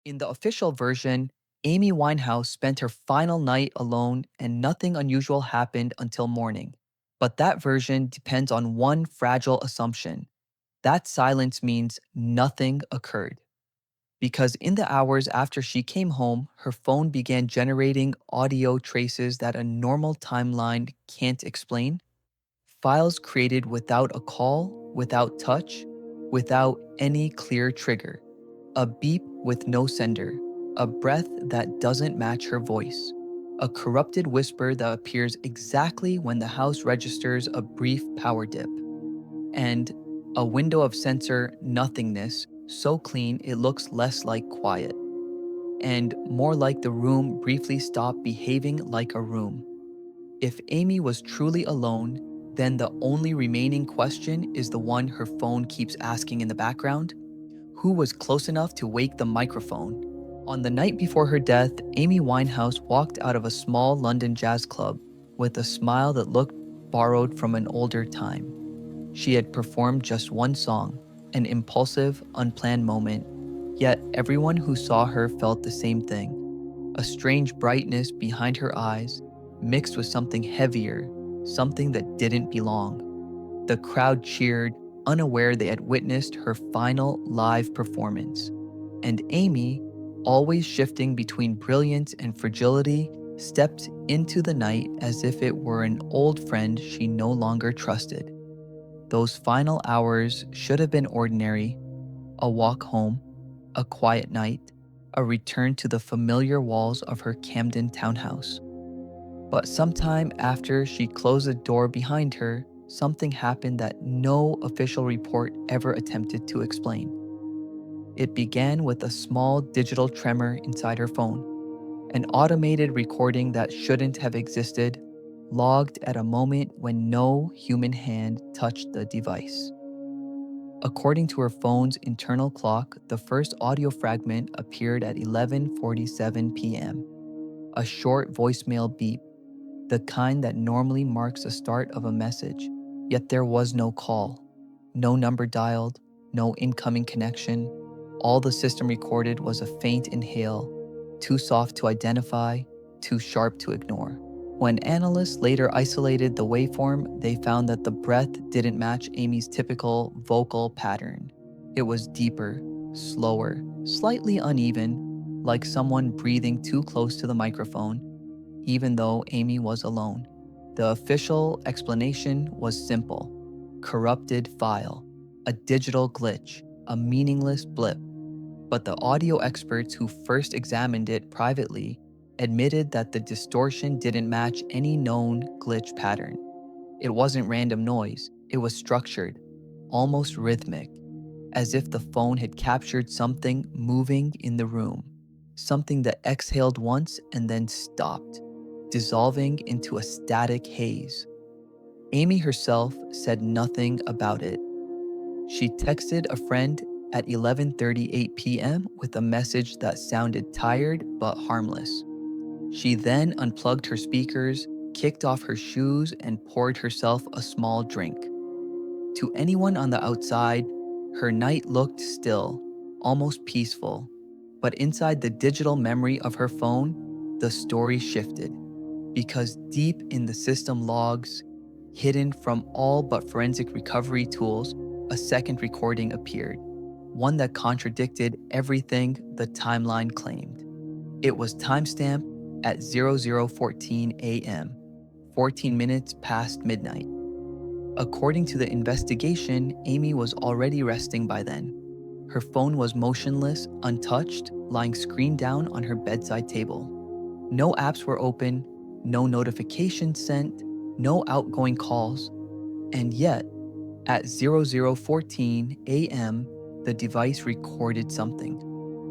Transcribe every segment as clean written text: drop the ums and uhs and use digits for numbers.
In the official version, Amy Winehouse spent her final night alone and nothing unusual happened until morning. But that version depends on one fragile assumption. That silence means nothing occurred. Because in the hours after she came home, her phone began generating audio traces that a normal timeline can't explain. Files created without a call, without touch, without any clear trigger. A beep with no sender. A breath that doesn't match her voice. A corrupted whisper that appears exactly when the house registers a brief power dip. And a window of sensor nothingness so clean it looks less like quiet and more like the room briefly stopped behaving like a room. If Amy was truly alone, then the only remaining question is the one her phone keeps asking in the background. Who was close enough to wake the microphone? On the night before her death, Amy Winehouse walked out of a small London jazz club with a smile that looked borrowed from an older time. She had performed just one song, an impulsive, unplanned moment, yet everyone who saw her felt the same thing. A strange brightness behind her eyes, mixed with something heavier, something that didn't belong. The crowd cheered, unaware they had witnessed her final live performance. And Amy, always shifting between brilliance and fragility, stepped into the night as if it were an old friend she no longer trusted. Those final hours should have been ordinary, a walk home, a quiet night, a return to the familiar walls of her Camden townhouse. But sometime after she closed the door behind her, something happened that no official report ever attempted to explain. It began with a small digital tremor inside her phone, an automated recording that shouldn't have existed, logged at a moment when no human hand touched the device. According to her phone's internal clock, the first audio fragment appeared at 11:47 p.m. A short voicemail beep, the kind that normally marks the start of a message. Yet there was no call, no number dialed, no incoming connection. All the system recorded was a faint inhale, too soft to identify, too sharp to ignore. When analysts later isolated the waveform, they found that the breath didn't match Amy's typical vocal pattern. It was deeper, slower, slightly uneven, like someone breathing too close to the microphone, even though Amy was alone. The official explanation was simple: corrupted file, a digital glitch, a meaningless blip. But the audio experts who first examined it privately admitted that the distortion didn't match any known glitch pattern. It wasn't random noise, it was structured, almost rhythmic, as if the phone had captured something moving in the room, something that exhaled once and then stopped, dissolving into a static haze. Amy herself said nothing about it. She texted a friend at 11:38 p.m. with a message that sounded tired but harmless. She then unplugged her speakers, kicked off her shoes, and poured herself a small drink. To anyone on the outside, her night looked still, almost peaceful. But inside the digital memory of her phone, the story shifted. Because deep in the system logs, hidden from all but forensic recovery tools, a second recording appeared, one that contradicted everything the timeline claimed. It was timestamped at 00:14 a.m., 14 minutes past midnight. According to the investigation, Amy was already resting by then. Her phone was motionless, untouched, lying screen down on her bedside table. No apps were open, no notifications sent, no outgoing calls. And yet, at 00:14 a.m., the device recorded something.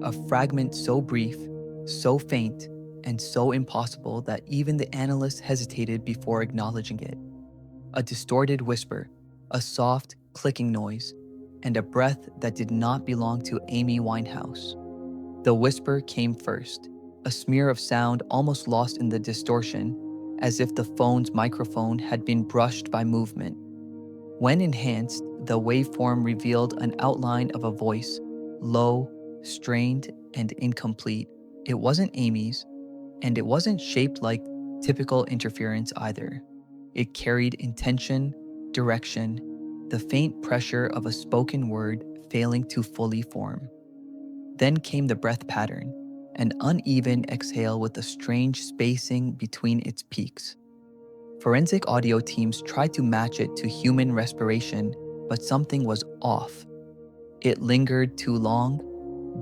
A fragment so brief, so faint, and so impossible that even the analysts hesitated before acknowledging it. A distorted whisper, a soft, clicking noise, and a breath that did not belong to Amy Winehouse. The whisper came first, a smear of sound almost lost in the distortion, as if the phone's microphone had been brushed by movement. When enhanced, the waveform revealed an outline of a voice, low, strained, and incomplete. It wasn't Amy's, and it wasn't shaped like typical interference either. It carried intention, direction, the faint pressure of a spoken word failing to fully form. Then came the breath pattern, an uneven exhale with a strange spacing between its peaks. Forensic audio teams tried to match it to human respiration, but something was off. It lingered too long,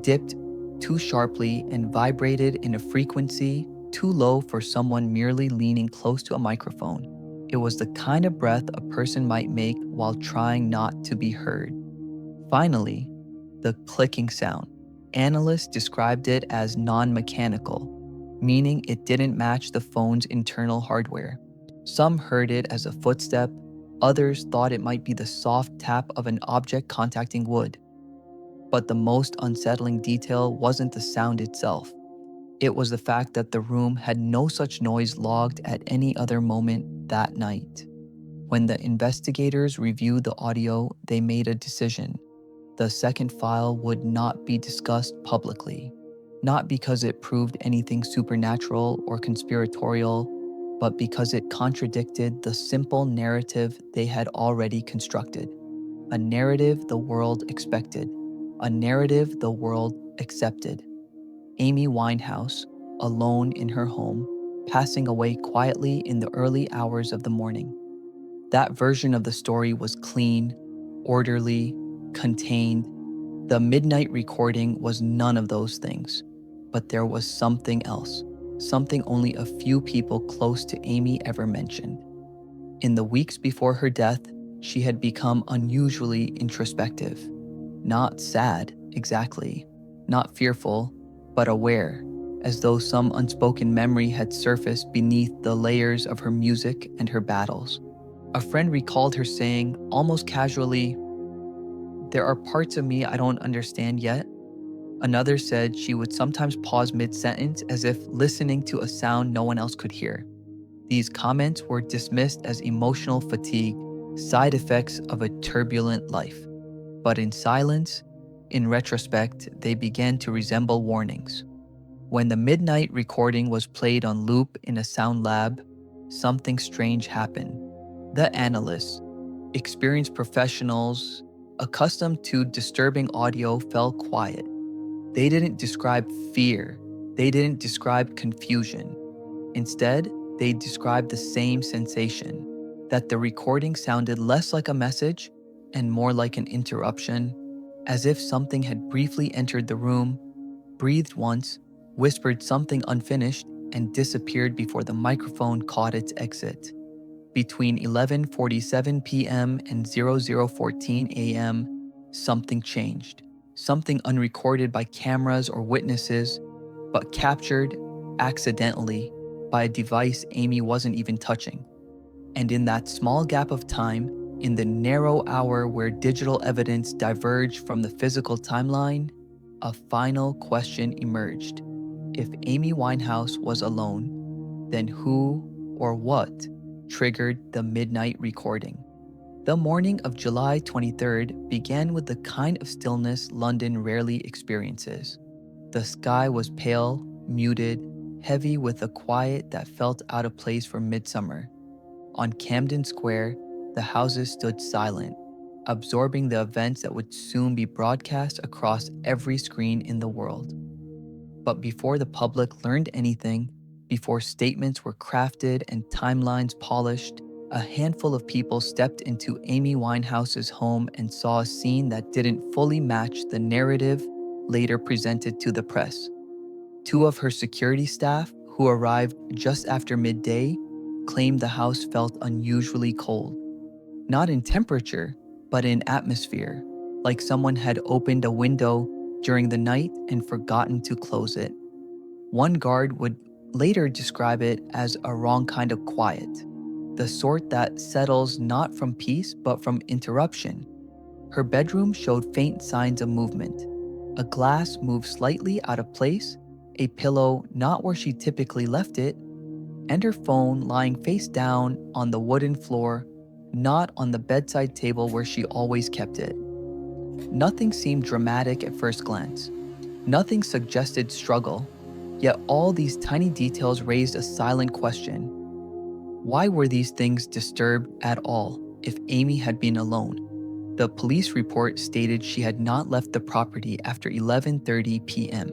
dipped too sharply, and vibrated in a frequency too low for someone merely leaning close to a microphone. It was the kind of breath a person might make while trying not to be heard. Finally, the clicking sound. Analysts described it as non-mechanical, meaning it didn't match the phone's internal hardware. Some heard it as a footstep, others thought it might be the soft tap of an object contacting wood. But the most unsettling detail wasn't the sound itself. It was the fact that the room had no such noise logged at any other moment that night. When the investigators reviewed the audio, they made a decision. The second file would not be discussed publicly, not because it proved anything supernatural or conspiratorial, but because it contradicted the simple narrative they had already constructed. A narrative the world expected, a narrative the world accepted. Amy Winehouse, alone in her home, passing away quietly in the early hours of the morning. That version of the story was clean, orderly, contained. The midnight recording was none of those things. But there was something else, something only a few people close to Amy ever mentioned. In the weeks before her death, she had become unusually introspective. Not sad, exactly, not fearful, but aware, as though some unspoken memory had surfaced beneath the layers of her music and her battles. A friend recalled her saying, almost casually, "There are parts of me I don't understand yet." Another said she would sometimes pause mid-sentence as if listening to a sound no one else could hear. These comments were dismissed as emotional fatigue, side effects of a turbulent life. But in silence, in retrospect, they began to resemble warnings. When the midnight recording was played on loop in a sound lab, something strange happened. The analysts, experienced professionals, accustomed to disturbing audio, fell quiet. They didn't describe fear. They didn't describe confusion. Instead, they described the same sensation, that the recording sounded less like a message and more like an interruption, as if something had briefly entered the room, breathed once, whispered something unfinished, and disappeared before the microphone caught its exit. Between 11:47 p.m. and 00:14 a.m., something changed. Something unrecorded by cameras or witnesses, but captured accidentally by a device Amy wasn't even touching. And in that small gap of time, in the narrow hour where digital evidence diverged from the physical timeline, a final question emerged. If Amy Winehouse was alone, then who or what triggered the midnight recording? The morning of July 23rd began with the kind of stillness London rarely experiences. The sky was pale, muted, heavy with a quiet that felt out of place for midsummer. On Camden Square, the houses stood silent, absorbing the events that would soon be broadcast across every screen in the world. But before the public learned anything, before statements were crafted and timelines polished, a handful of people stepped into Amy Winehouse's home and saw a scene that didn't fully match the narrative later presented to the press. Two of her security staff, who arrived just after midday, claimed the house felt unusually cold. Not in temperature, but in atmosphere, like someone had opened a window during the night and forgotten to close it. One guard would later describe it as a wrong kind of quiet, the sort that settles not from peace but from interruption. Her bedroom showed faint signs of movement. A glass moved slightly out of place, a pillow not where she typically left it, and her phone lying face down on the wooden floor, not on the bedside table where she always kept it. Nothing seemed dramatic at first glance. Nothing suggested struggle, yet all these tiny details raised a silent question. Why were these things disturbed at all if Amy had been alone? The police report stated she had not left the property after 11:30 p.m.,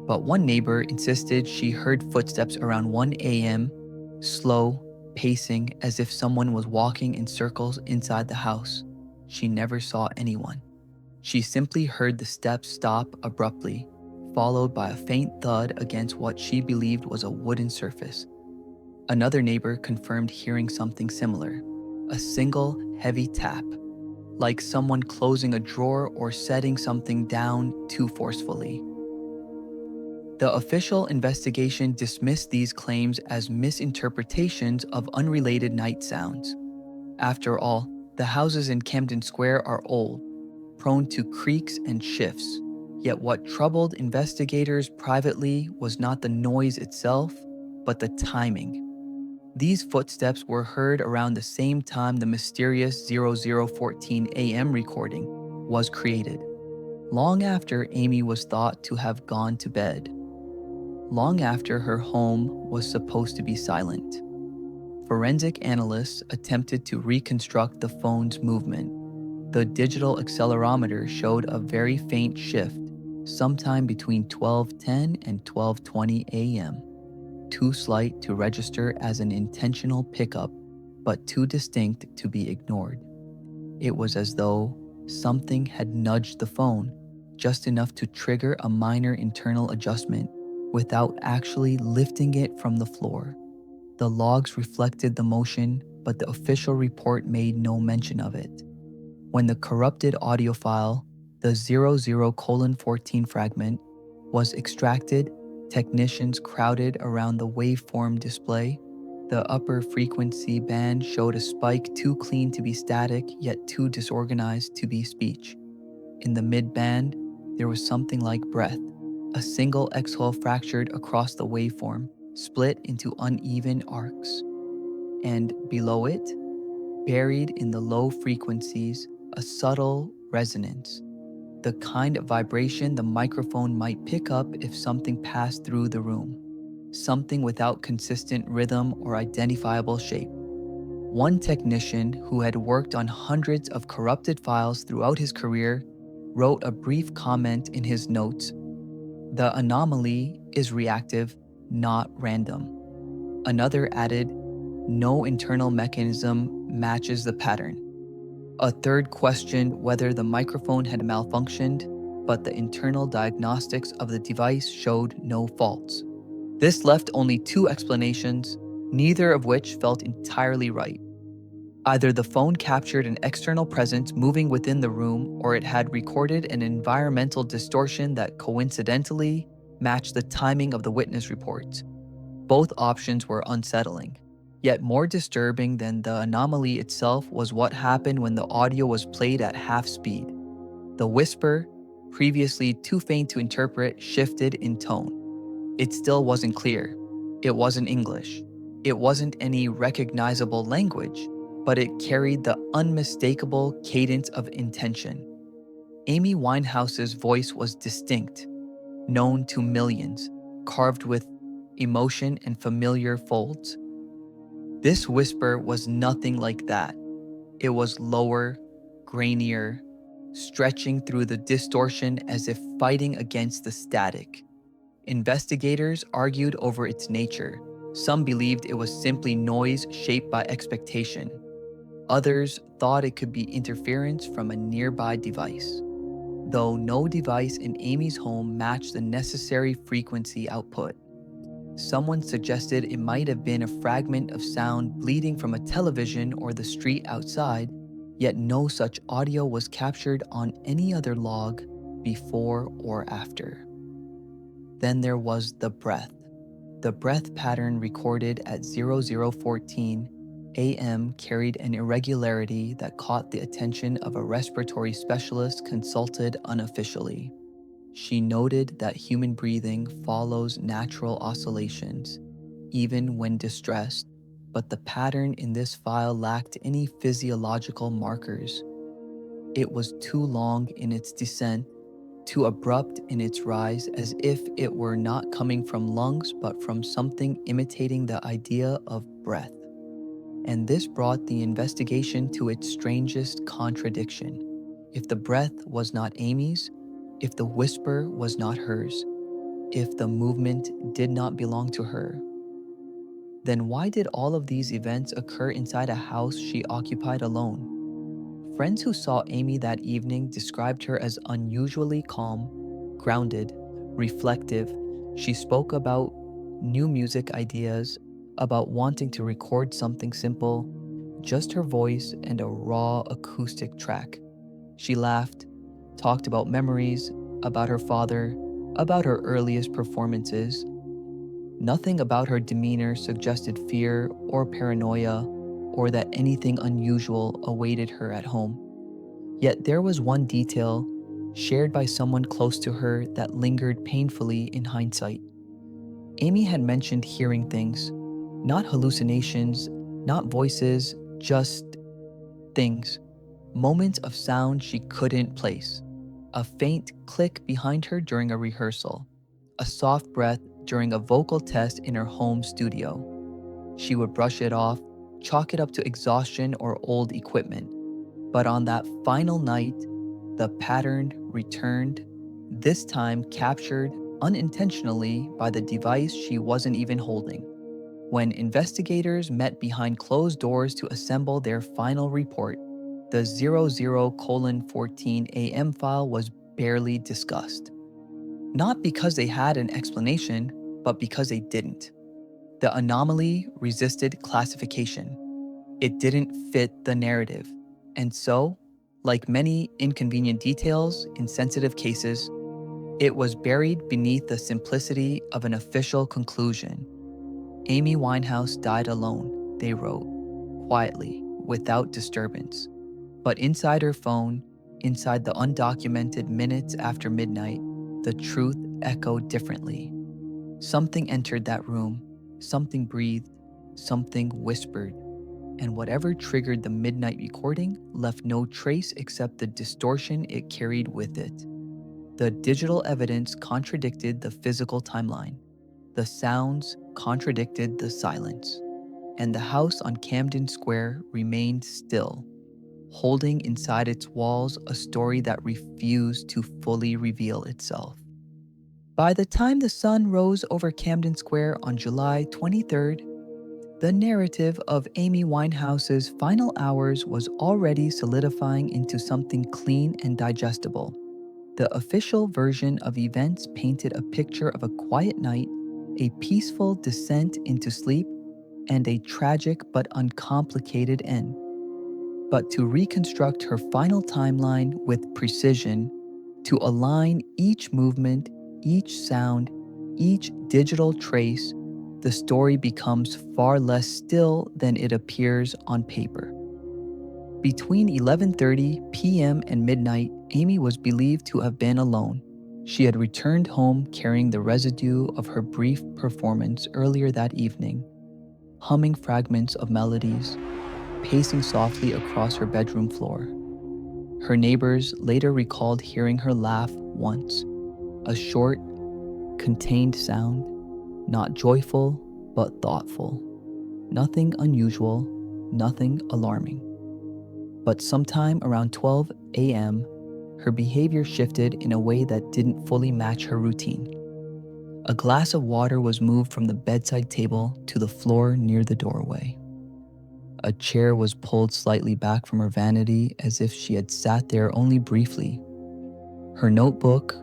but one neighbor insisted she heard footsteps around 1 a.m., slow, pacing as if someone was walking in circles inside the house. She never saw anyone. She simply heard the steps stop abruptly, followed by a faint thud against what she believed was a wooden surface. Another neighbor confirmed hearing something similar, a single heavy tap, like someone closing a drawer or setting something down too forcefully. The official investigation dismissed these claims as misinterpretations of unrelated night sounds. After all, the houses in Camden Square are old, prone to creaks and shifts. Yet what troubled investigators privately was not the noise itself, but the timing. These footsteps were heard around the same time the mysterious 0014 AM recording was created, long after Amy was thought to have gone to bed, long after her home was supposed to be silent. Forensic analysts attempted to reconstruct the phone's movement. The digital accelerometer showed a very faint shift, sometime between 12:10 and 12:20 a.m., too slight to register as an intentional pickup, but too distinct to be ignored. It was as though something had nudged the phone, just enough to trigger a minor internal adjustment without actually lifting it from the floor. The logs reflected the motion, but the official report made no mention of it. When the corrupted audio file, the 00:14 fragment, was extracted, technicians crowded around the waveform display. The upper frequency band showed a spike too clean to be static, yet too disorganized to be speech. In the mid-band, there was something like breath, a single exhale fractured across the waveform, split into uneven arcs. And below it, buried in the low frequencies, a subtle resonance, the kind of vibration the microphone might pick up if something passed through the room, something without consistent rhythm or identifiable shape. One technician who had worked on hundreds of corrupted files throughout his career wrote a brief comment in his notes: "The anomaly is reactive, not random." Another added, "No internal mechanism matches the pattern." A third questioned whether the microphone had malfunctioned, but the internal diagnostics of the device showed no faults. This left only two explanations, neither of which felt entirely right. Either the phone captured an external presence moving within the room, or it had recorded an environmental distortion that coincidentally matched the timing of the witness reports. Both options were unsettling. Yet more disturbing than the anomaly itself was what happened when the audio was played at half speed. The whisper, previously too faint to interpret, shifted in tone. It still wasn't clear. It wasn't English. It wasn't any recognizable language, but it carried the unmistakable cadence of intention. Amy Winehouse's voice was distinct, known to millions, carved with emotion and familiar folds. This whisper was nothing like that. It was lower, grainier, stretching through the distortion as if fighting against the static. Investigators argued over its nature. Some believed it was simply noise shaped by expectation. Others thought it could be interference from a nearby device, though no device in Amy's home matched the necessary frequency output. Someone suggested it might have been a fragment of sound bleeding from a television or the street outside, yet no such audio was captured on any other log before or after. Then there was the breath. The breath pattern recorded at 0014 AM carried an irregularity that caught the attention of a respiratory specialist consulted unofficially. She noted that human breathing follows natural oscillations, even when distressed, but the pattern in this file lacked any physiological markers. It was too long in its descent, too abrupt in its rise, as if it were not coming from lungs but from something imitating the idea of breath. And this brought the investigation to its strangest contradiction. If the breath was not Amy's, if the whisper was not hers, if the movement did not belong to her, then why did all of these events occur inside a house she occupied alone? Friends who saw Amy that evening described her as unusually calm, grounded, reflective. She spoke about new music ideas, about wanting to record something simple, just her voice and a raw acoustic track. She laughed, talked about memories, about her father, about her earliest performances. Nothing about her demeanor suggested fear or paranoia or that anything unusual awaited her at home. Yet there was one detail, shared by someone close to her, that lingered painfully in hindsight. Amy had mentioned hearing things, not hallucinations, not voices, just things. Moments of sound she couldn't place. A faint click behind her during a rehearsal. A soft breath during a vocal test in her home studio. She would brush it off, chalk it up to exhaustion or old equipment. But on that final night, the pattern returned, this time captured unintentionally by the device she wasn't even holding. When investigators met behind closed doors to assemble their final report, the 00:14 AM file was barely discussed. Not because they had an explanation, but because they didn't. The anomaly resisted classification. It didn't fit the narrative. And so, like many inconvenient details in sensitive cases, it was buried beneath the simplicity of an official conclusion. Amy Winehouse died alone, they wrote, quietly, without disturbance. But inside her phone, inside the undocumented minutes after midnight, the truth echoed differently. Something entered that room, something breathed, something whispered, and whatever triggered the midnight recording left no trace except the distortion it carried with it. The digital evidence contradicted the physical timeline. The sounds contradicted the silence. And the house on Camden Square remained still, holding inside its walls a story that refused to fully reveal itself. By the time the sun rose over Camden Square on July 23rd, the narrative of Amy Winehouse's final hours was already solidifying into something clean and digestible. The official version of events painted a picture of a quiet night, a peaceful descent into sleep, and a tragic but uncomplicated end. But to reconstruct her final timeline with precision, to align each movement, each sound, each digital trace, the story becomes far less still than it appears on paper. Between 11:30 p.m. and midnight, Amy was believed to have been alone. She had returned home carrying the residue of her brief performance earlier that evening, humming fragments of melodies, pacing softly across her bedroom floor. Her neighbors later recalled hearing her laugh once, a short, contained sound, not joyful, but thoughtful. Nothing unusual, nothing alarming. But sometime around 12 a.m., her behavior shifted in a way that didn't fully match her routine. A glass of water was moved from the bedside table to the floor near the doorway. A chair was pulled slightly back from her vanity as if she had sat there only briefly. Her notebook,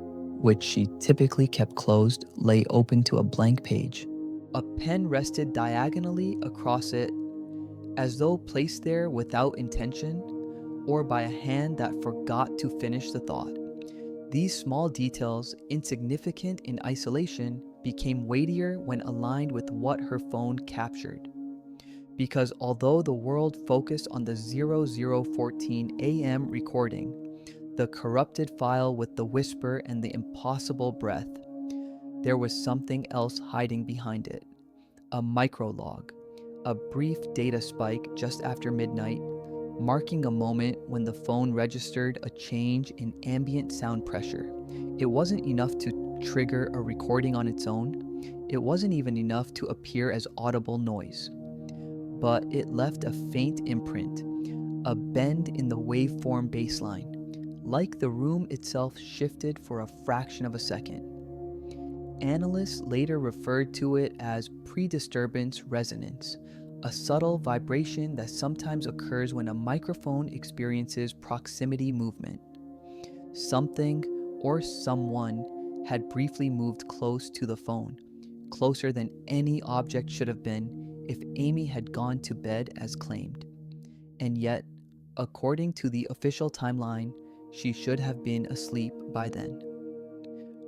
which she typically kept closed, lay open to a blank page. A pen rested diagonally across it, as though placed there without intention or by a hand that forgot to finish the thought. These small details, insignificant in isolation, became weightier when aligned with what her phone captured. Because although the world focused on the 00:14 AM recording, the corrupted file with the whisper and the impossible breath, there was something else hiding behind it. A microlog, a brief data spike just after midnight, marking a moment when the phone registered a change in ambient sound pressure. It wasn't enough to trigger a recording on its own. It wasn't even enough to appear as audible noise. But it left a faint imprint, a bend in the waveform baseline, like the room itself shifted for a fraction of a second. Analysts later referred to it as pre-disturbance resonance, a subtle vibration that sometimes occurs when a microphone experiences proximity movement. Something or someone had briefly moved close to the phone, closer than any object should have been if Amy had gone to bed as claimed. And yet, according to the official timeline, she should have been asleep by then.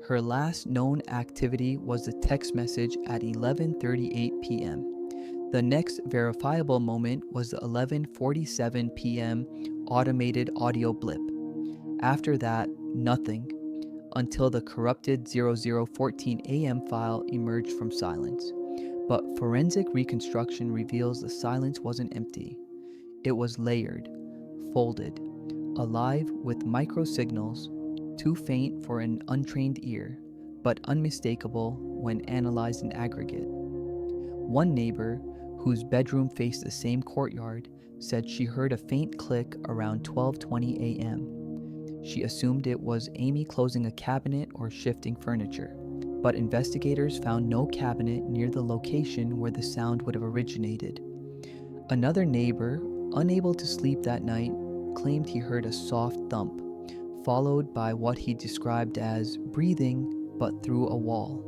Her last known activity was the text message at 11:38 p.m. The next verifiable moment was the 11:47 p.m. automated audio blip. After that, nothing, until the corrupted 0014 a.m. file emerged from silence. But forensic reconstruction reveals the silence wasn't empty. It was layered, folded, alive with microsignals, too faint for an untrained ear, but unmistakable when analyzed in aggregate. One neighbor, whose bedroom faced the same courtyard, said she heard a faint click around 12:20 a.m. She assumed it was Amy closing a cabinet or shifting furniture, but investigators found no cabinet near the location where the sound would have originated. Another neighbor, unable to sleep that night, claimed he heard a soft thump, followed by what he described as breathing but through a wall.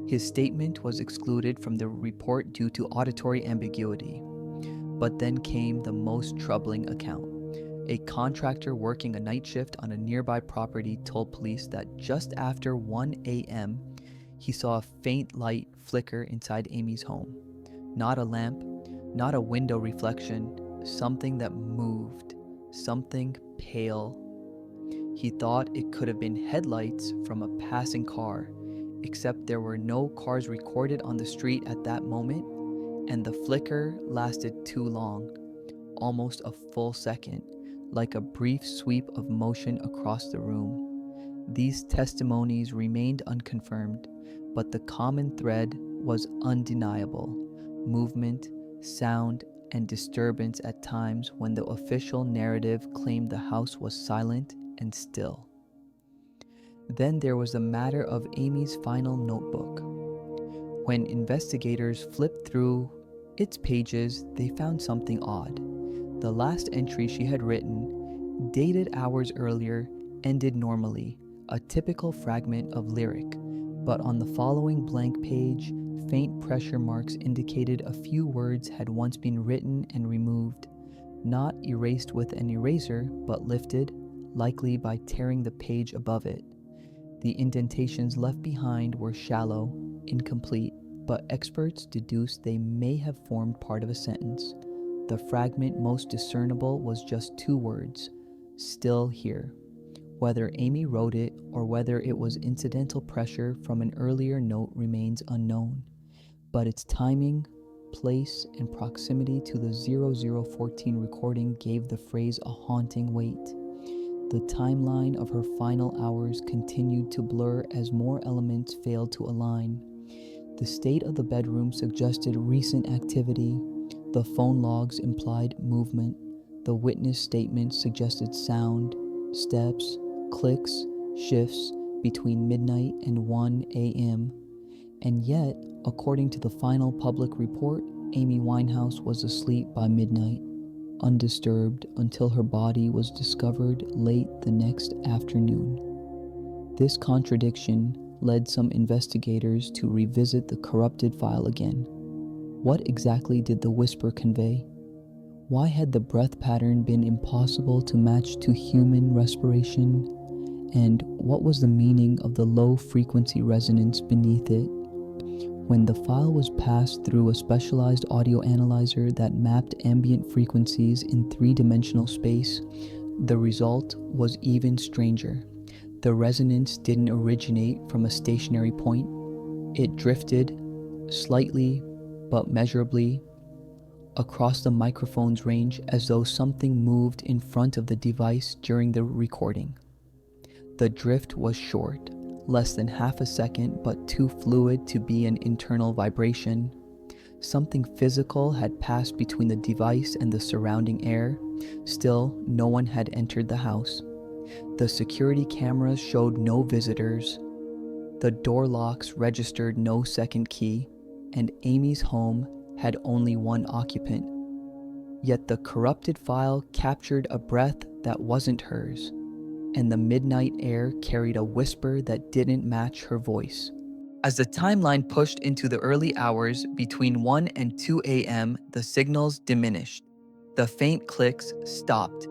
His statement was excluded from the report due to auditory ambiguity. But then came the most troubling account. A contractor working a night shift on a nearby property told police that just after 1 a.m., he saw a faint light flicker inside Amy's home. Not a lamp, not a window reflection, something that moved, something pale. He thought it could have been headlights from a passing car, except there were no cars recorded on the street at that moment, and the flicker lasted too long, almost a full second, like a brief sweep of motion across the room. These testimonies remained unconfirmed, but the common thread was undeniable: movement, sound, and disturbance at times when the official narrative claimed the house was silent and still. Then there was the matter of Amy's final notebook. When investigators flipped through its pages, they found something odd. The last entry she had written, dated hours earlier, ended normally, a typical fragment of lyric, but on the following blank page, faint pressure marks indicated a few words had once been written and removed, not erased with an eraser, but lifted, likely by tearing the page above it. The indentations left behind were shallow, incomplete, but experts deduced they may have formed part of a sentence. The fragment most discernible was just two words: "Still here." Whether Amy wrote it or whether it was incidental pressure from an earlier note remains unknown, but its timing, place, and proximity to the 0014 recording gave the phrase a haunting weight. The timeline of her final hours continued to blur as more elements failed to align. The state of the bedroom suggested recent activity. The phone logs implied movement. The witness statements suggested sound, steps, clicks, shifts between midnight and 1 a.m. And yet, according to the final public report, Amy Winehouse was asleep by midnight, undisturbed until her body was discovered late the next afternoon. This contradiction led some investigators to revisit the corrupted file again. What exactly did the whisper convey? Why had the breath pattern been impossible to match to human respiration? And what was the meaning of the low-frequency resonance beneath it? When the file was passed through a specialized audio analyzer that mapped ambient frequencies in three-dimensional space, the result was even stranger. The resonance didn't originate from a stationary point. It drifted, slightly but measurably, across the microphone's range as though something moved in front of the device during the recording. The drift was short, less than half a second, but too fluid to be an internal vibration. Something physical had passed between the device and the surrounding air. Still, no one had entered the house. The security cameras showed no visitors. The door locks registered no second key, and Amy's home had only one occupant. Yet the corrupted file captured a breath that wasn't hers, and the midnight air carried a whisper that didn't match her voice. As the timeline pushed into the early hours between 1 and 2 a.m., the signals diminished. The faint clicks stopped.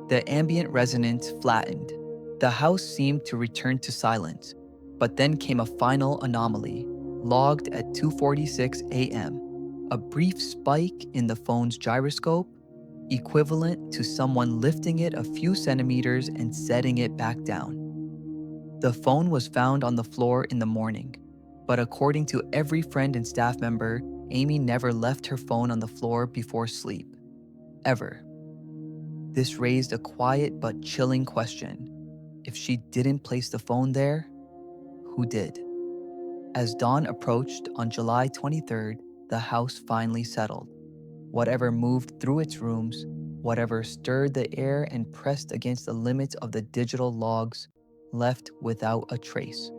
The ambient resonance flattened. The house seemed to return to silence. But then came a final anomaly, logged at 2:46 a.m. A brief spike in the phone's gyroscope, equivalent to someone lifting it a few centimeters and setting it back down. The phone was found on the floor in the morning, but according to every friend and staff member, Amy never left her phone on the floor before sleep. Ever. This raised a quiet but chilling question. If she didn't place the phone there, who did? As dawn approached on July 23rd, the house finally settled. Whatever moved through its rooms, whatever stirred the air and pressed against the limits of the digital logs, left without a trace.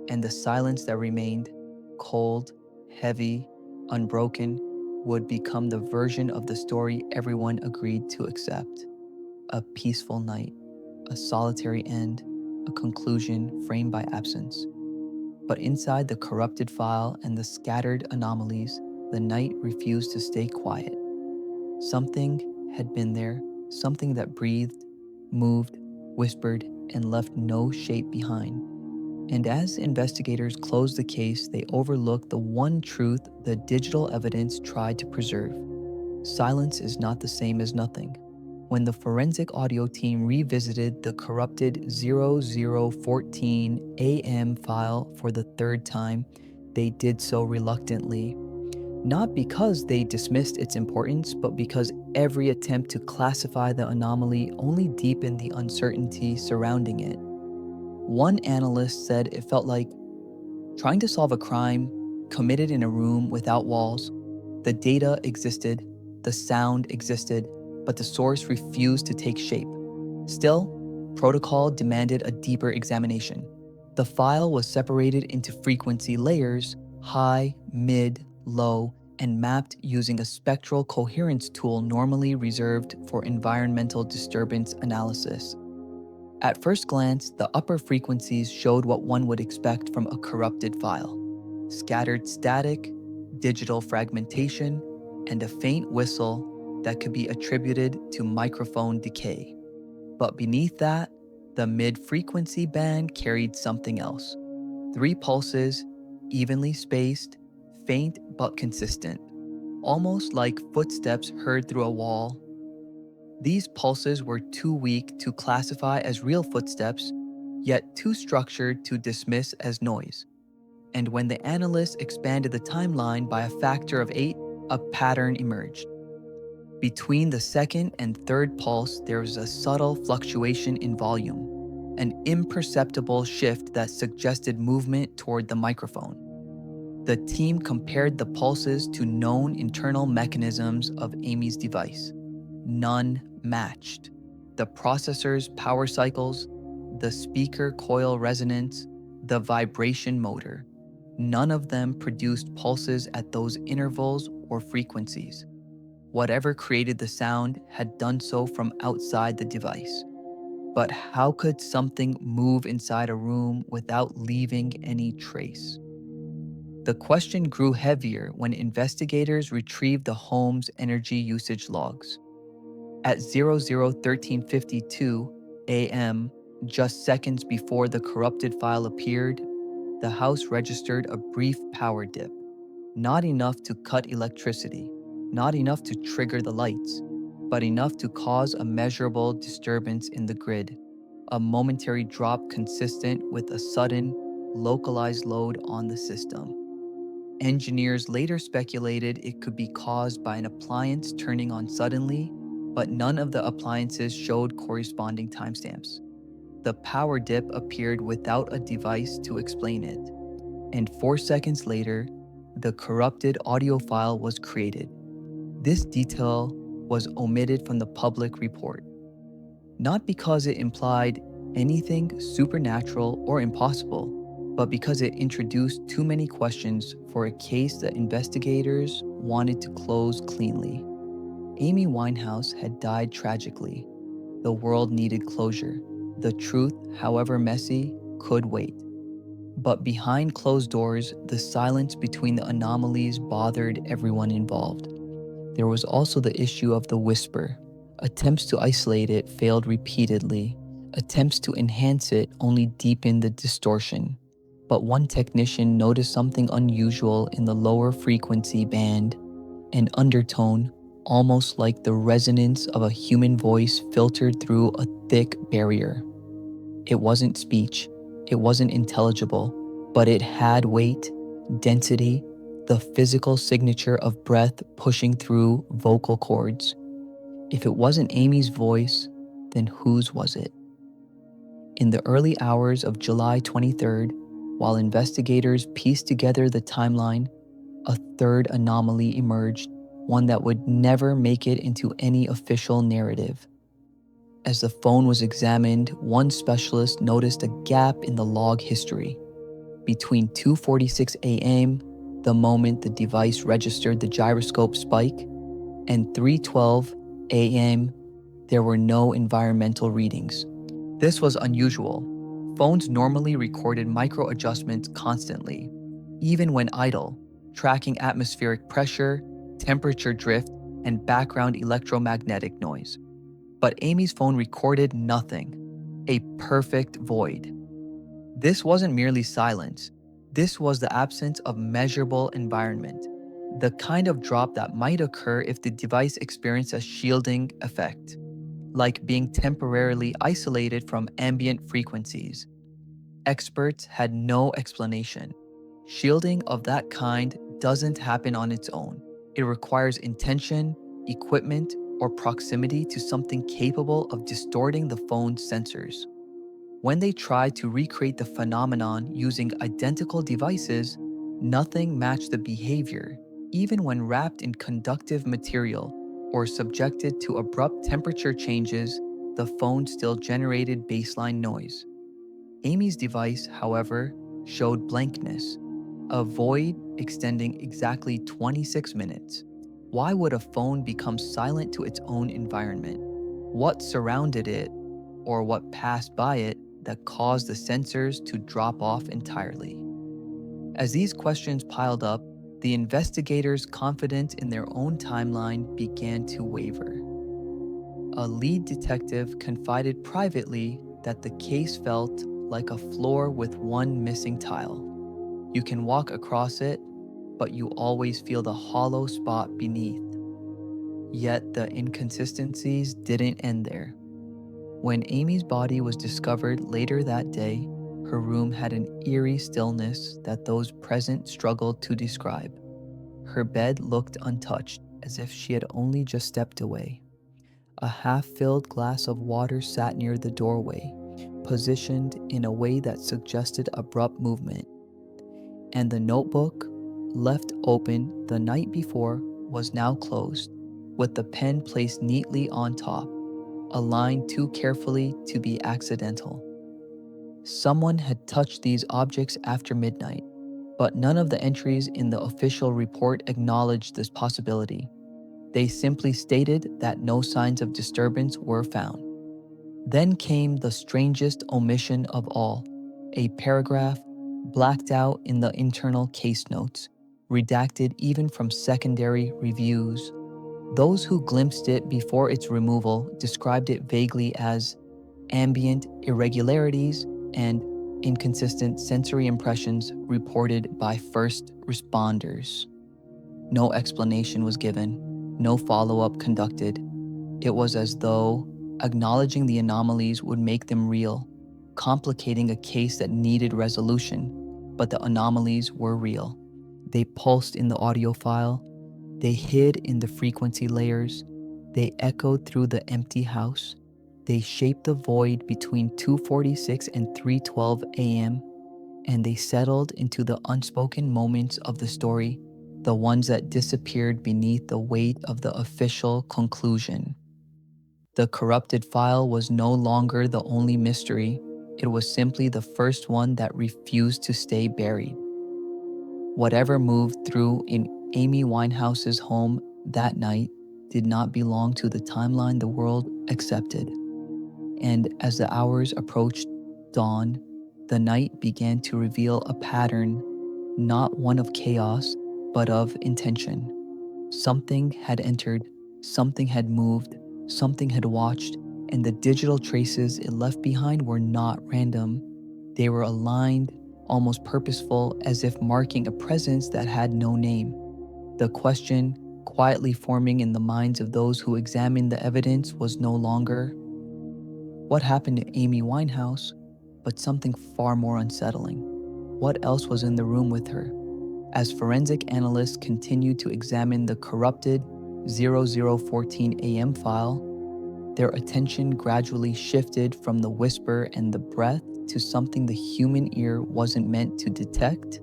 And the silence that remained, cold, heavy, unbroken, would become the version of the story everyone agreed to accept. A peaceful night, a solitary end, a conclusion framed by absence. But inside the corrupted file and the scattered anomalies, the night refused to stay quiet. Something had been there, something that breathed, moved, whispered, and left no shape behind. And as investigators closed the case, they overlooked the one truth the digital evidence tried to preserve. Silence is not the same as nothing. When the forensic audio team revisited the corrupted 0014 AM file for the third time, they did so reluctantly. Not because they dismissed its importance, but because every attempt to classify the anomaly only deepened the uncertainty surrounding it. One analyst said it felt like trying to solve a crime committed in a room without walls. The data existed, the sound existed, but the source refused to take shape. Still, protocol demanded a deeper examination. The file was separated into frequency layers, high, mid, low, and mapped using a spectral coherence tool normally reserved for environmental disturbance analysis. At first glance, the upper frequencies showed what one would expect from a corrupted file: scattered static, digital fragmentation, and a faint whistle that could be attributed to microphone decay. But beneath that, the mid-frequency band carried something else. 3 pulses, evenly spaced, faint but consistent, almost like footsteps heard through a wall. These pulses were too weak to classify as real footsteps, yet too structured to dismiss as noise. And when the analysts expanded the timeline by a factor of 8, a pattern emerged. Between the second and third pulse, there was a subtle fluctuation in volume, an imperceptible shift that suggested movement toward the microphone. The team compared the pulses to known internal mechanisms of Amy's device. None matched. The processor's power cycles, the speaker coil resonance, the vibration motor. None of them produced pulses at those intervals or frequencies. Whatever created the sound had done so from outside the device. But how could something move inside a room without leaving any trace? The question grew heavier when investigators retrieved the home's energy usage logs. At 001352 a.m., just seconds before the corrupted file appeared, the house registered a brief power dip. Not enough to cut electricity, not enough to trigger the lights, but enough to cause a measurable disturbance in the grid, a momentary drop consistent with a sudden, localized load on the system. Engineers later speculated it could be caused by an appliance turning on suddenly, but none of the appliances showed corresponding timestamps. The power dip appeared without a device to explain it, and 4 seconds later, the corrupted audio file was created. This detail was omitted from the public report, not because it implied anything supernatural or impossible, but because it introduced too many questions for a case that investigators wanted to close cleanly. Amy Winehouse had died tragically. The world needed closure. The truth, however messy, could wait. But behind closed doors, the silence between the anomalies bothered everyone involved. There was also the issue of the whisper. Attempts to isolate it failed repeatedly. Attempts to enhance it only deepened the distortion. But one technician noticed something unusual in the lower frequency band, an undertone, almost like the resonance of a human voice filtered through a thick barrier. It wasn't speech, it wasn't intelligible, but it had weight, density, the physical signature of breath pushing through vocal cords. If it wasn't Amy's voice, then whose was it? In the early hours of July 23rd, while investigators pieced together the timeline, a third anomaly emerged, one that would never make it into any official narrative. As the phone was examined, one specialist noticed a gap in the log history. Between 2:46 a.m., the moment the device registered the gyroscope spike, and 3:12 a.m., there were no environmental readings. This was unusual. Phones normally recorded micro adjustments constantly, even when idle, tracking atmospheric pressure, temperature drift, and background electromagnetic noise. But Amy's phone recorded nothing, a perfect void. This wasn't merely silence. This was the absence of measurable environment, the kind of drop that might occur if the device experienced a shielding effect, like being temporarily isolated from ambient frequencies. Experts had no explanation. Shielding of that kind doesn't happen on its own. It requires intention, equipment, or proximity to something capable of distorting the phone's sensors. When they tried to recreate the phenomenon using identical devices, nothing matched the behavior, even when wrapped in conductive material or subjected to abrupt temperature changes, the phone still generated baseline noise. Amy's device, however, showed blankness, a void extending exactly 26 minutes. Why would a phone become silent to its own environment? What surrounded it, or what passed by it, that caused the sensors to drop off entirely? As these questions piled up, the investigators' confidence in their own timeline began to waver. A lead detective confided privately that the case felt like a floor with one missing tile. You can walk across it, but you always feel the hollow spot beneath. Yet the inconsistencies didn't end there. When Amy's body was discovered later that day, her room had an eerie stillness that those present struggled to describe. Her bed looked untouched, as if she had only just stepped away. A half-filled glass of water sat near the doorway, positioned in a way that suggested abrupt movement. And the notebook, left open the night before, was now closed, with the pen placed neatly on top, aligned too carefully to be accidental. Someone had touched these objects after midnight, but none of the entries in the official report acknowledged this possibility. They simply stated that no signs of disturbance were found. Then came the strangest omission of all, a paragraph blacked out in the internal case notes, redacted even from secondary reviews. Those who glimpsed it before its removal described it vaguely as ambient irregularities and inconsistent sensory impressions reported by first responders. No explanation was given, no follow-up conducted. It was as though acknowledging the anomalies would make them real, complicating a case that needed resolution, but the anomalies were real. They pulsed in the audio file, they hid in the frequency layers, they echoed through the empty house, they shaped the void between 2:46 and 3:12 a.m., and they settled into the unspoken moments of the story, the ones that disappeared beneath the weight of the official conclusion. The corrupted file was no longer the only mystery, it was simply the first one that refused to stay buried. Whatever moved through in Amy Winehouse's home that night did not belong to the timeline the world accepted. And as the hours approached dawn, the night began to reveal a pattern, not one of chaos, but of intention. Something had entered, something had moved, something had watched, and the digital traces it left behind were not random. They were aligned, almost purposeful, as if marking a presence that had no name. The question, quietly forming in the minds of those who examined the evidence, was no longer what happened to Amy Winehouse, but something far more unsettling. What else was in the room with her? As forensic analysts continued to examine the corrupted 0014 AM file, their attention gradually shifted from the whisper and the breath to something the human ear wasn't meant to detect.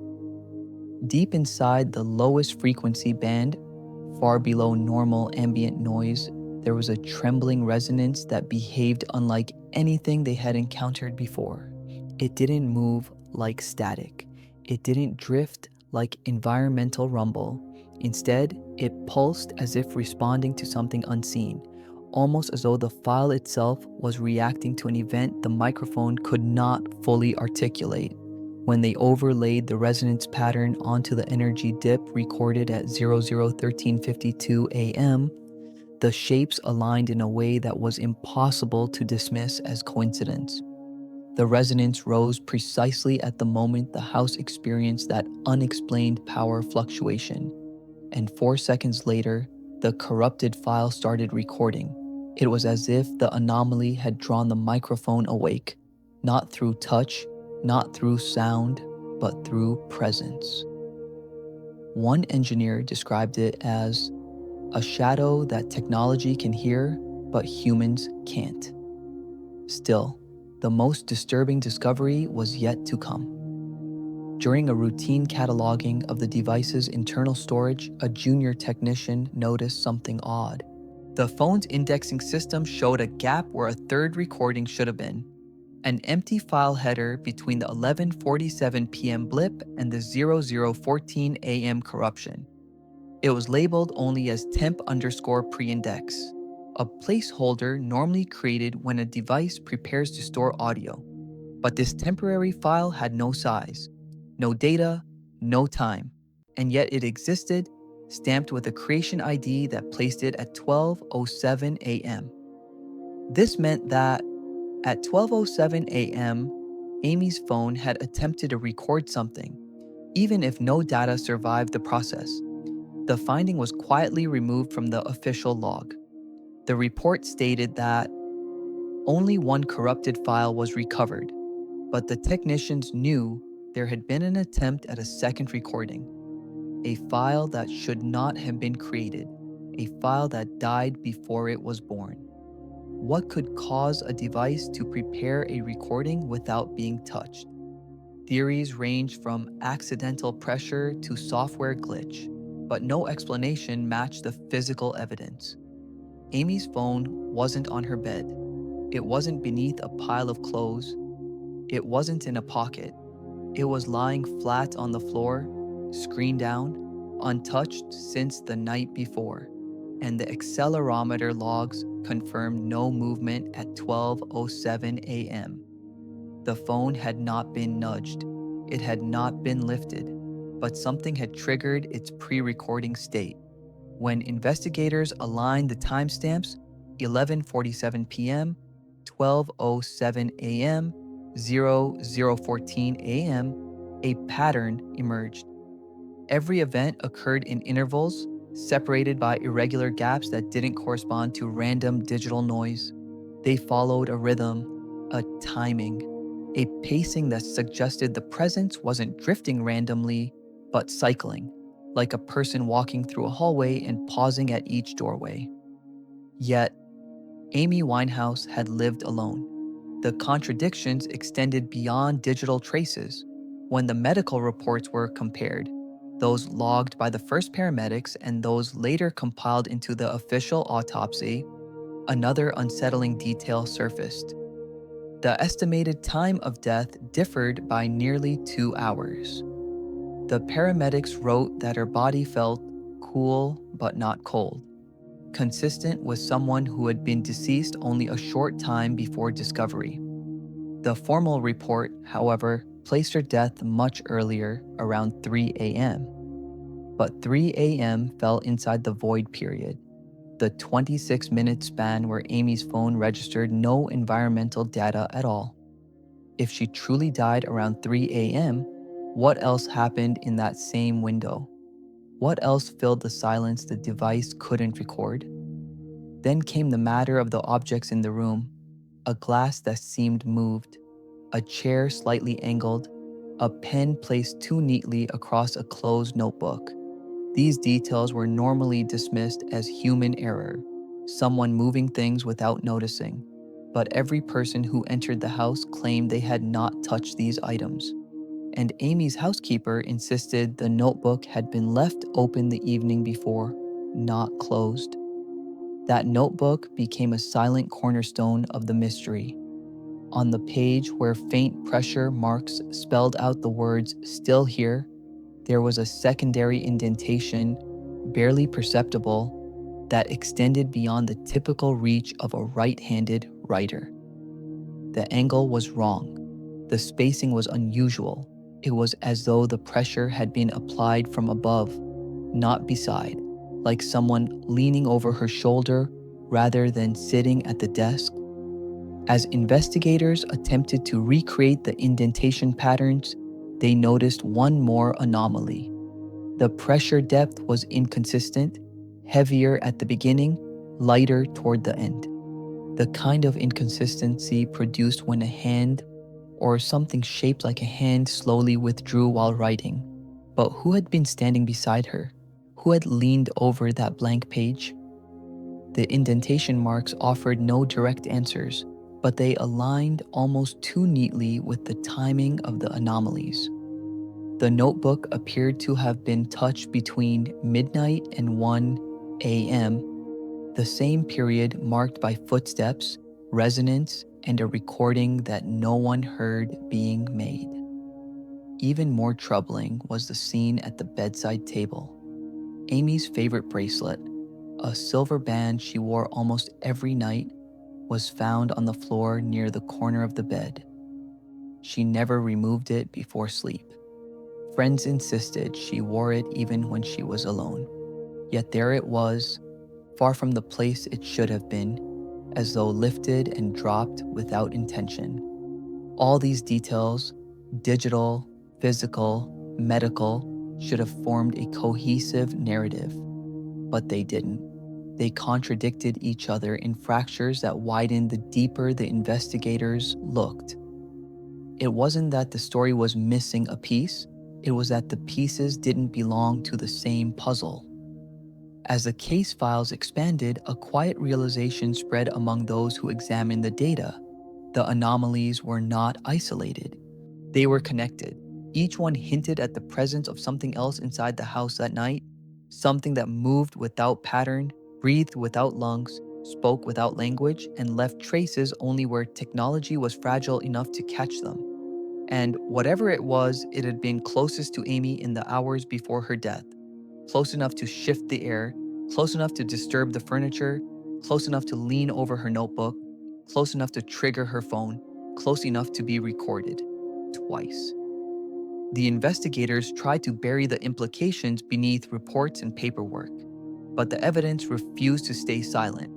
Deep inside the lowest frequency band, far below normal ambient noise, there was a trembling resonance that behaved unlike anything they had encountered before. It didn't move like static. It didn't drift like environmental rumble. Instead, it pulsed as if responding to something unseen, almost as though the file itself was reacting to an event the microphone could not fully articulate. When they overlaid the resonance pattern onto the energy dip recorded at 001352 AM, the shapes aligned in a way that was impossible to dismiss as coincidence. The resonance rose precisely at the moment the house experienced that unexplained power fluctuation, and 4 seconds later, the corrupted file started recording. It was as if the anomaly had drawn the microphone awake, not through touch, not through sound, but through presence. One engineer described it as a shadow that technology can hear, but humans can't. Still, the most disturbing discovery was yet to come. During a routine cataloging of the device's internal storage, a junior technician noticed something odd. The phone's indexing system showed a gap where a third recording should have been, an empty file header between the 11:47 p.m. blip and the 0014 a.m. corruption. It was labeled only as temp_preindex, a placeholder normally created when a device prepares to store audio. But this temporary file had no size, no data, no time, and yet it existed, stamped with a creation ID that placed it at 12:07 a.m. This meant that at 12:07 a.m., Amy's phone had attempted to record something, even if no data survived the process. The finding was quietly removed from the official log. The report stated that only one corrupted file was recovered, but the technicians knew there had been an attempt at a second recording, a file that should not have been created, a file that died before it was born. What could cause a device to prepare a recording without being touched? Theories range from accidental pressure to software glitch, but no explanation matched the physical evidence. Amy's phone wasn't on her bed. It wasn't beneath a pile of clothes. It wasn't in a pocket. It was lying flat on the floor, screen down, untouched since the night before, and the accelerometer logs confirmed no movement at 12:07 a.m. The phone had not been nudged. It had not been lifted, but something had triggered its pre-recording state. When investigators aligned the timestamps, 11:47 p.m., 12:07 a.m., 0014 a.m., a pattern emerged. Every event occurred in intervals, separated by irregular gaps that didn't correspond to random digital noise. They followed a rhythm, a timing, a pacing that suggested the presence wasn't drifting randomly, but cycling. like a person walking through a hallway and pausing at each doorway. Yet, Amy Winehouse had lived alone. The contradictions extended beyond digital traces. When the medical reports were compared, those logged by the first paramedics and those later compiled into the official autopsy, another unsettling detail surfaced. The estimated time of death differed by nearly 2 hours. The paramedics wrote that her body felt cool but not cold, consistent with someone who had been deceased only a short time before discovery. The formal report, however, placed her death much earlier, around 3 a.m. But 3 a.m. fell inside the void period, the 26-minute span where Amy's phone registered no environmental data at all. If she truly died around 3 a.m., what else happened in that same window? What else filled the silence the device couldn't record? Then came the matter of the objects in the room: a glass that seemed moved, a chair slightly angled, a pen placed too neatly across a closed notebook. These details were normally dismissed as human error, someone moving things without noticing. But every person who entered the house claimed they had not touched these items. And Amy's housekeeper insisted the notebook had been left open the evening before, not closed. That notebook became a silent cornerstone of the mystery. On the page where faint pressure marks spelled out the words "still here," there was a secondary indentation, barely perceptible, that extended beyond the typical reach of a right-handed writer. The angle was wrong. The spacing was unusual. It was as though the pressure had been applied from above, not beside, like someone leaning over her shoulder rather than sitting at the desk. As investigators attempted to recreate the indentation patterns, they noticed one more anomaly. The pressure depth was inconsistent, heavier at the beginning, lighter toward the end. The kind of inconsistency produced when a hand or something shaped like a hand slowly withdrew while writing. But who had been standing beside her? Who had leaned over that blank page? The indentation marks offered no direct answers, but they aligned almost too neatly with the timing of the anomalies. The notebook appeared to have been touched between midnight and 1 a.m., the same period marked by footsteps, resonance, and a recording that no one heard being made. Even more troubling was the scene at the bedside table. Amy's favorite bracelet, a silver band she wore almost every night, was found on the floor near the corner of the bed. She never removed it before sleep. Friends insisted she wore it even when she was alone. Yet there it was, far from the place it should have been, as though lifted and dropped without intention. All these details, digital, physical, medical, should have formed a cohesive narrative, but they didn't. They contradicted each other in fractures that widened the deeper the investigators looked. It wasn't that the story was missing a piece, it was that the pieces didn't belong to the same puzzle. As the case files expanded, a quiet realization spread among those who examined the data. The anomalies were not isolated. They were connected. Each one hinted at the presence of something else inside the house that night, something that moved without pattern, breathed without lungs, spoke without language, and left traces only where technology was fragile enough to catch them. And whatever it was, it had been closest to Amy in the hours before her death. Close enough to shift the air, close enough to disturb the furniture, close enough to lean over her notebook, close enough to trigger her phone, close enough to be recorded. Twice. The investigators tried to bury the implications beneath reports and paperwork, but the evidence refused to stay silent.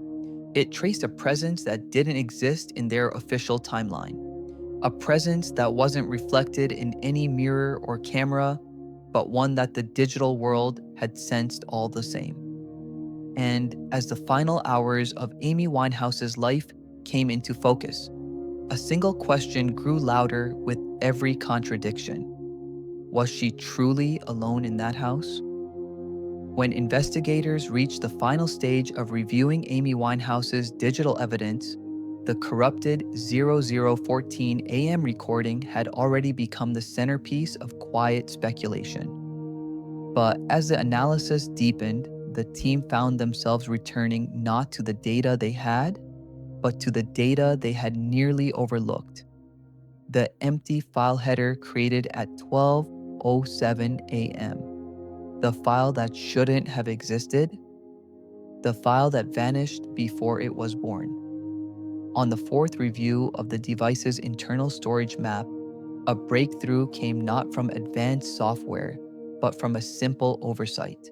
It traced a presence that didn't exist in their official timeline, a presence that wasn't reflected in any mirror or camera, but one that the digital world had sensed all the same. And as the final hours of Amy Winehouse's life came into focus, a single question grew louder with every contradiction. Was she truly alone in that house? When investigators reached the final stage of reviewing Amy Winehouse's digital evidence, the corrupted 0014 AM recording had already become the centerpiece of quiet speculation. But as the analysis deepened, the team found themselves returning not to the data they had, but to the data they had nearly overlooked. The empty file header created at 12:07 a.m. The file that shouldn't have existed, the file that vanished before it was born. On the fourth review of the device's internal storage map, a breakthrough came not from advanced software, but from a simple oversight.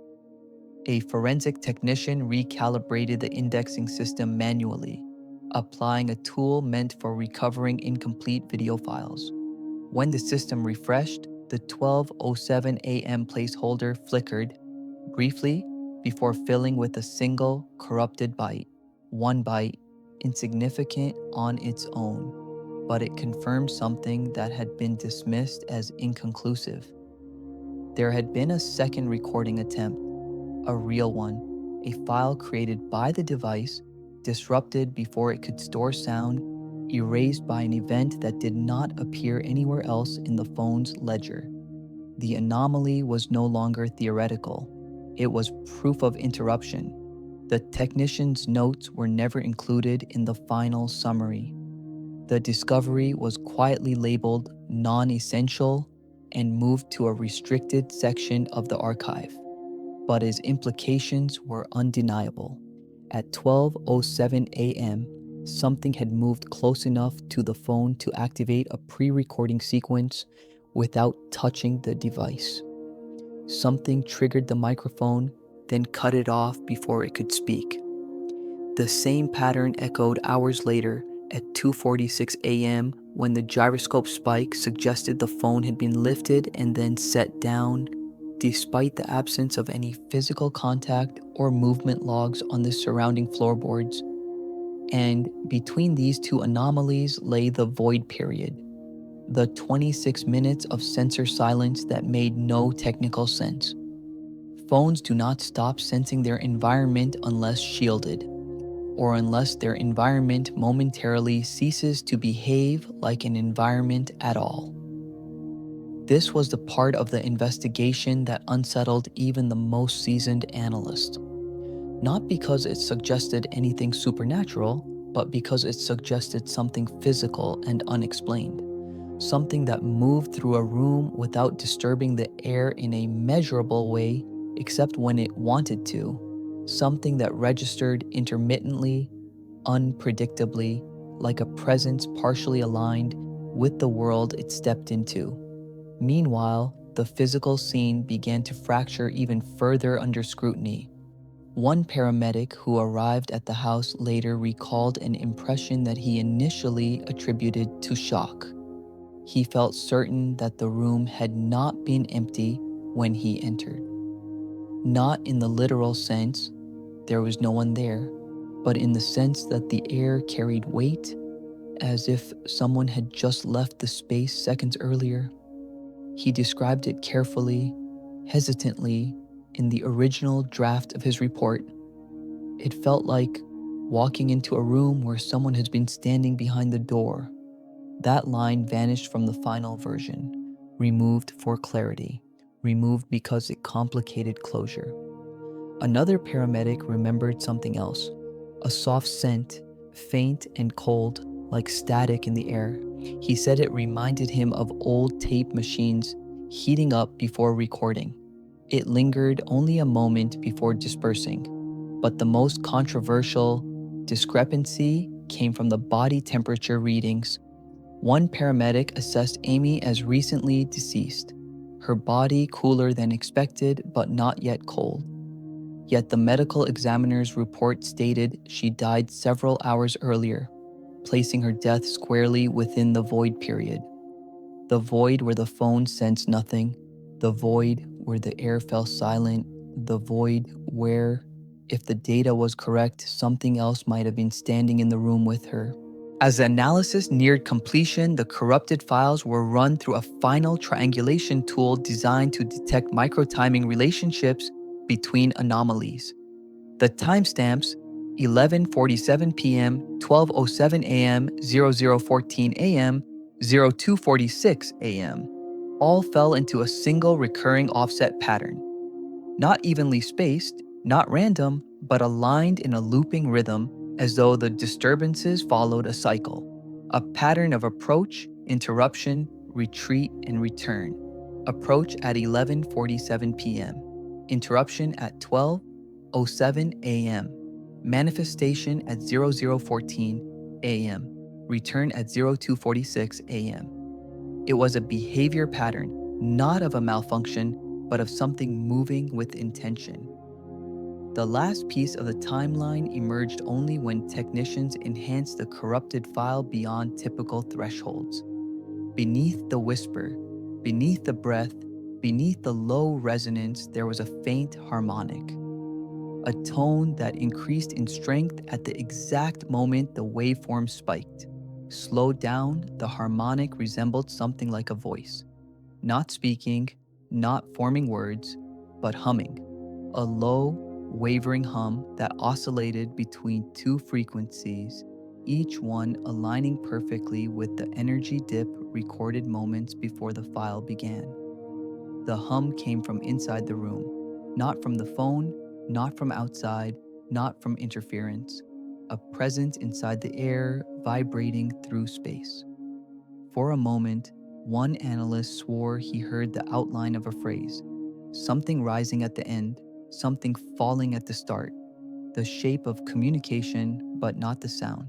A forensic technician recalibrated the indexing system manually, applying a tool meant for recovering incomplete video files. When the system refreshed, the 12:07 a.m. placeholder flickered briefly before filling with a single corrupted byte. One byte, insignificant on its own, but it confirmed something that had been dismissed as inconclusive. There had been a second recording attempt, a real one, a file created by the device, disrupted before it could store sound, erased by an event that did not appear anywhere else in the phone's ledger. The anomaly was no longer theoretical. It was proof of interruption. The technician's notes were never included in the final summary. The discovery was quietly labeled non-essential and moved to a restricted section of the archive. But its implications were undeniable. At 12:07 a.m., something had moved close enough to the phone to activate a pre-recording sequence without touching the device. Something triggered the microphone, then cut it off before it could speak. The same pattern echoed hours later at 2:46 a.m. when the gyroscope spike suggested the phone had been lifted and then set down, despite the absence of any physical contact or movement logs on the surrounding floorboards. And between these two anomalies lay the void period, the 26 minutes of sensor silence that made no technical sense. Phones do not stop sensing their environment unless shielded, or unless their environment momentarily ceases to behave like an environment at all. This was the part of the investigation that unsettled even the most seasoned analyst. Not because it suggested anything supernatural, but because it suggested something physical and unexplained. Something that moved through a room without disturbing the air in a measurable way, except when it wanted to. Something that registered intermittently, unpredictably, like a presence partially aligned with the world it stepped into. Meanwhile, the physical scene began to fracture even further under scrutiny. One paramedic who arrived at the house later recalled an impression that he initially attributed to shock. He felt certain that the room had not been empty when he entered. Not in the literal sense, there was no one there, but in the sense that the air carried weight, as if someone had just left the space seconds earlier. He described it carefully, hesitantly, in the original draft of his report. It felt like walking into a room where someone has been standing behind the door. That line vanished from the final version, removed for clarity, removed because it complicated closure. Another paramedic remembered something else, a soft scent, faint and cold, like static in the air. He said it reminded him of old tape machines heating up before recording. It lingered only a moment before dispersing, but the most controversial discrepancy came from the body temperature readings. One paramedic assessed Amy as recently deceased, her body cooler than expected but not yet cold. Yet the medical examiner's report stated she died several hours earlier, placing her death squarely within the void period. The void where the phone sensed nothing, the void where the air fell silent, the void where, if the data was correct, something else might have been standing in the room with her. As the analysis neared completion, the corrupted files were run through a final triangulation tool designed to detect microtiming relationships between anomalies. The timestamps 11:47 p.m., 12:07 a.m., 00:14 a.m., 02:46 a.m. all fell into a single recurring offset pattern. Not evenly spaced, not random, but aligned in a looping rhythm as though the disturbances followed a cycle. A pattern of approach, interruption, retreat, and return. Approach at 11:47 p.m. Interruption at 12:07 a.m. Manifestation at 00:14 a.m. Return at 02:46 a.m. It was a behavior pattern, not of a malfunction, but of something moving with intention. The last piece of the timeline emerged only when technicians enhanced the corrupted file beyond typical thresholds. Beneath the whisper, beneath the breath, beneath the low resonance, there was a faint harmonic, a tone that increased in strength at the exact moment the waveform spiked. Slowed down, the harmonic resembled something like a voice, not speaking, not forming words, but humming, a low, wavering hum that oscillated between two frequencies, each one aligning perfectly with the energy dip recorded moments before the file began. The hum came from inside the room, not from the phone, not from outside, not from interference, a presence inside the air vibrating through space. For a moment, one analyst swore he heard the outline of a phrase, something rising at the end, something falling at the start, the shape of communication, but not the sound.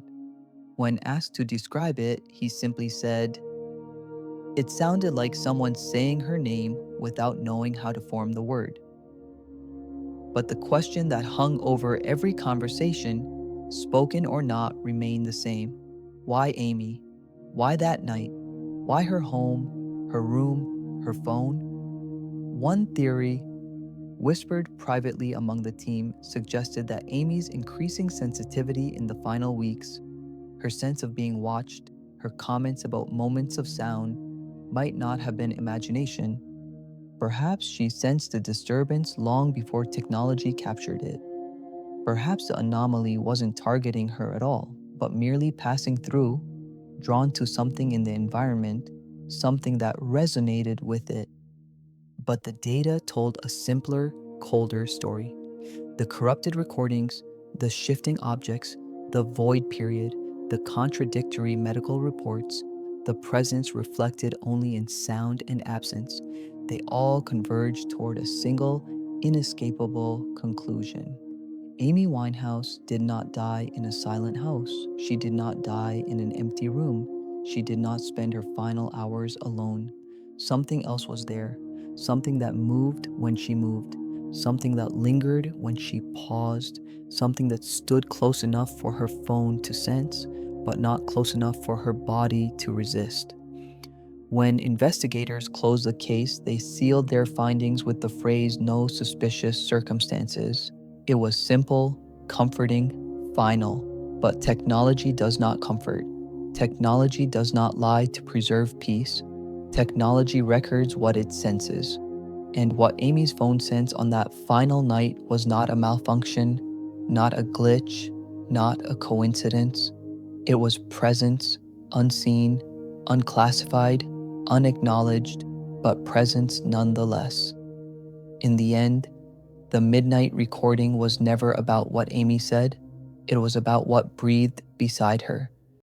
When asked to describe it, he simply said, "It sounded like someone saying her name without knowing how to form the word." But the question that hung over every conversation, spoken or not, remained the same. Why Amy? Why that night? Why her home, her room, her phone? One theory, whispered privately among the team, suggested that Amy's increasing sensitivity in the final weeks, her sense of being watched, her comments about moments of sound, might not have been imagination. Perhaps she sensed the disturbance long before technology captured it. Perhaps the anomaly wasn't targeting her at all, but merely passing through, drawn to something in the environment, something that resonated with it. But the data told a simpler, colder story. The corrupted recordings, the shifting objects, the void period, the contradictory medical reports, the presence reflected only in sound and absence, they all converged toward a single, inescapable conclusion. Amy Winehouse did not die in a silent house. She did not die in an empty room. She did not spend her final hours alone. Something else was there, something that moved when she moved, something that lingered when she paused, something that stood close enough for her phone to sense, but not close enough for her body to resist. When investigators closed the case, they sealed their findings with the phrase "no suspicious circumstances." It was simple, comforting, final. But technology does not comfort. Technology does not lie to preserve peace. Technology records what it senses. And what Amy's phone sensed on that final night was not a malfunction, not a glitch, not a coincidence. It was presence, unseen, unclassified, unacknowledged, but presence nonetheless. In the end, the midnight recording was never about what Amy said. It was about what breathed beside her.